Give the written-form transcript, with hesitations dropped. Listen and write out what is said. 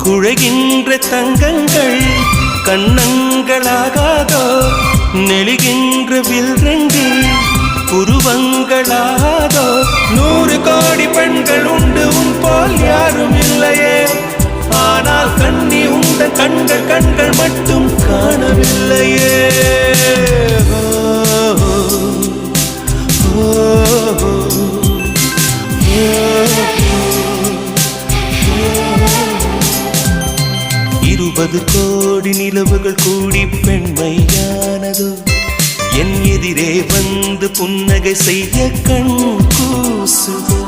குழைகின்ற தங்கங்கள் கண்ணங்களாகாதோ நெளிகின்ற வில்ரங்கில் புருவங்களாகாதோ 100 கோடி பெண்கள் உண்டு உன் போல் யாரும் இல்லையே ஆனால் கண்ணி உண்ட கண்கள் கண்கள் மட்டும் காணவில்லையே இருபது கோடி நிலவுகள் கூடி பெண்மையானதோ என் எதிரே வந்து புன்னகை செய்ய கண் கூசுதோ